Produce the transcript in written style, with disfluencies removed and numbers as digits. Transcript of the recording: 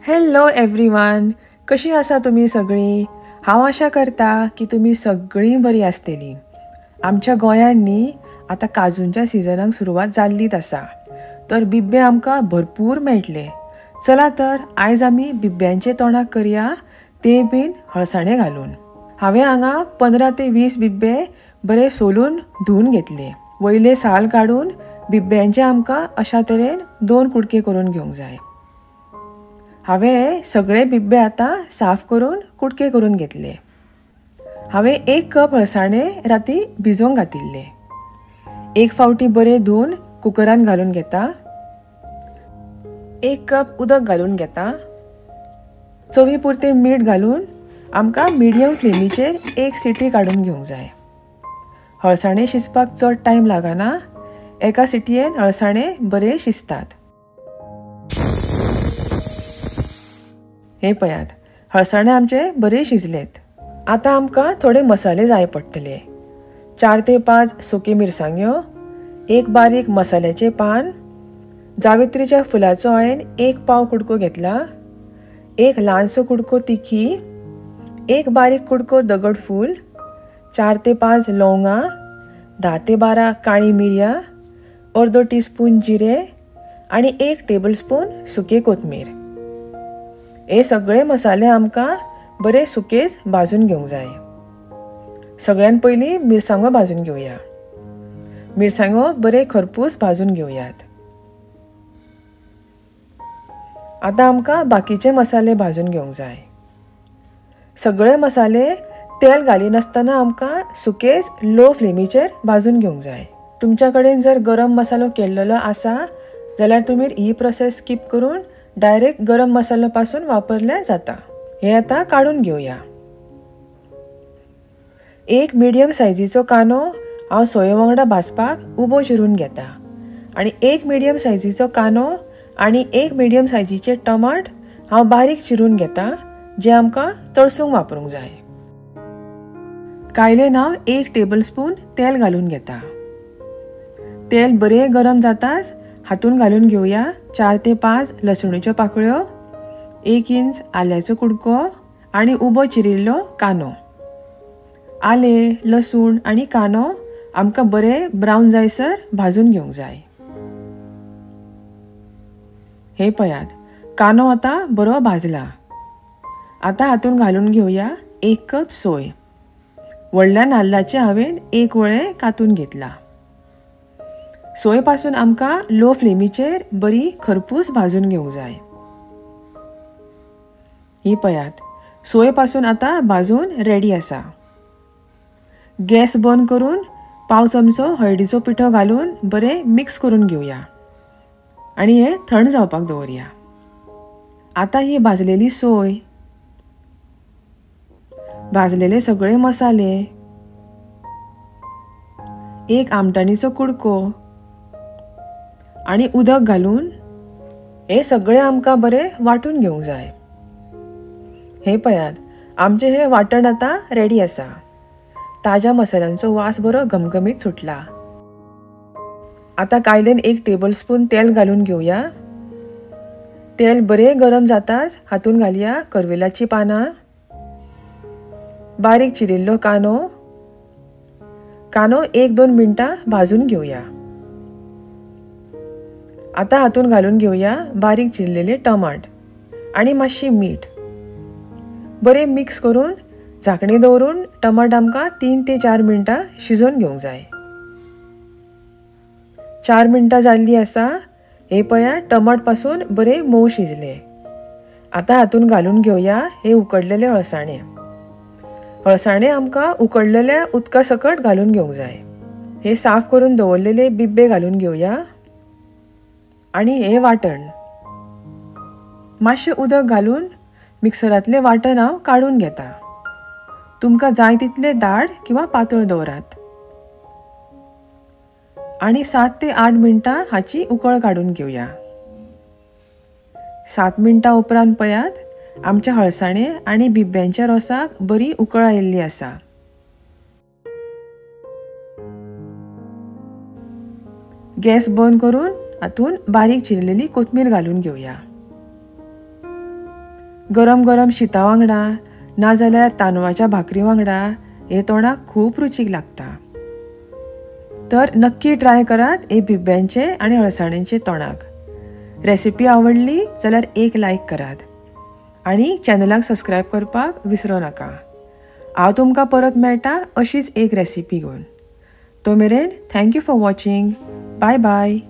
Hello everyone, कशी आसा तुमी सगळीं? हांव आशा करता की तुमी सगळीं बरी आसतली. आमच्या गोंयांत न्ही आतां काजूंच्या सिजनाक सुरवात जाल्लीच आसा, तर बिब्बे आमकां भरपूर मेळटले. चला तर आयज आमी बिब्यांचे तोंडाक करया, ते बीन हळसाणे घालून. हांवें हांगा 15 ते 20 बिब्बे बरे सोलून धुवन घेतले. वयले साल काडून बिब्यांचे आमकां अशा तरेन 2 कुडके करून घेवंक जाय. हांवें सगळे बिब्बे आतां साफ करून कुडके करून घेतले. हांवें 1 कप हळसाणे राती भिजोवंक घातिल्ले. 1 फावटी बरे धुवन कुकरान घालून घेता. 1 कप उदक घालून घेता. चवी पुरते मीठ घालून आमकां मिडियम फ्लेमीचेर 1 सिटी काडून घेवंक जाय. हळसाणे शिजपाक चड टायम लागना. एका सिटयेन हळसाणे बरे शिजतात. हे पळयात, हळसाणे आमचे बरे शिजलेत. आतां आमकां थोडे मसाले जाय पडटले. 4 ते 5 सुकी मिरसांग्यो, 1 बारीक मसाल्याचे पान, जावेत्रीच्या फुलाचो हांवें 1 पाव कुडको घेतला, 1 ल्हानसो कुडको तिखी, 1 बारीक कुडको दगडफूल, 4 ते 5 लवंगां, 10 ते 12 काळी मिरयां, अर्दो टीस्पून जिरे आणि 1 टेबलस्पून सुके कोथमीर. हे सगळे मसाले आमकां बरे सुकेच भाजून घेवंक जाय. सगळ्यान पयलीं मिरसांगो भाजून घेवया. मिरसांगो बरे खरपूस भाजून घेवयात. आतां आमकां बाकीचे मसाले भाजून घेवंक जाय. सगळे मसाले तेल घालिनासतना आमकां सुकेच लो फ्लेमीचेर भाजून घेवंक जाय. तुमच्या कडेन जर गरम मसालो केल्लो आसा जाल्यार तुमी ही प्रोसेस स्किप करून डायरेक्ट गरम मसालो पासून वापरले जाता. हे आता काढून घेऊया. 1 मिडियम सायजीचो कांदो हांव सोये वांगडा भाजपाक उबो चिरून घेता आणि 1 मिडियम सायजीचो कांदो आणि 1 मिडियम सायजीचे टमाट हांव बारीक चिरून घेता, जे आमकां तळसूंक वापरूंक जाय. कायलेन हांव 1 टेबलस्पून तेल घालून घेता. तेल बरे गरम जाताच हातून घालून घेवया 4 ते 5 लसणीच्यो पाकळ्यो, 1 इंच आल्याचो कुडको आणि उबो चिरिल्लो कांदो. आले, लसूण आणि कांदो आमकां बरे ब्रावन जायसर भाजून घेवंक जाय. हे पळयात, कांदो आतां बरो भाजला. आतां हातून घालून घेवया 1 कप सोय. व्हडल्या नाल्लाचे हांवें 1 वळे कातून घेतला. सोय पासून आमकां लो फ्लेमीचेर बरी खरपूस भाजून घेवंक जाय. ही पळयात, सोय पासून आतां भाजून रेडी आसा. गॅस बंद करून पाव चमचो हळदीचो पिठो घालून बरे मिक्स करून घेवया आणि हे थंड जावपाक दवरया. आतां ही भाजलेली सोय, भाजलेले सगळे मसाले, 1 आमटाणीचो कुडको आणि उदक घालून हे सगळे आमकां बरे वाटून घेवंक जाय. हे पळयात, आमचे हे वाटण आतां रेडी आसा. ताज्या मसाल्यांचो वास बरो घमघमीत सुटला. आतां कायलेन 1 टेबलस्पून तेल घालून घेवया. तेल बरे गरम जाताच हातून घालया करवेलाची पानां, बारीक चिरिल्लो कांदो. कांदो 1-2 मिनटां भाजून घेवया. आतां हातून घालून घेवया बारीक चिरलेले टमाट आणि मातशी मीठ. बरे मिक्स करून झांकणी दवरून टमाट आमकां 3 ते 4 मिनटां शिजोवन घेवंक जाय. 4 मिनटां जाल्ली आसा. हे पळया, टमाट पासून बरे मोव शिजले. आतां हातून घालून घेवया हे उकडलेले हळसाणे. हळसाणे आमकां उकडलेल्या उदका सकट घालून घेवंक जाय. हे साफ करून दवरलेले बिब्बे घालून घेवया आणि हे वाटण मातशें उदक घालून मिक्सरांतले वाटण हांव काडून घेता. तुमकां जाय तितले दाट किंवा पातळ दवरात आणि 7 ते 8 मिनटां हाची उकळ काडून घेवया. 7 मिनटां उपरांत पळयात, आमच्या हळसाणे आणि बिब्यांच्या रोसाक बरी उकळ आयिल्ली आसा. गॅस बंद करून हातून बारीक चिरलेली कोथमीर घालून घेवया. गरम गरम शिता वांगडा नाजाल्यार तांदळाच्या भाकरी वांगडा हे तोंडाक खूब रुचीक लागता. तर नक्की ट्राय करात हे बिब्यांचे आनी अळसाण्यांचे तोंडाक. रेसिपी आवडली जाल्यार एक लायक करात आनी चॅनलाक सबस्क्रायब करपाक विसरो नाका. हांव तुमकां परत मेळटा अशीच एक रेसिपी घेवन. तो मेरेन thank you for watching. Bye bye.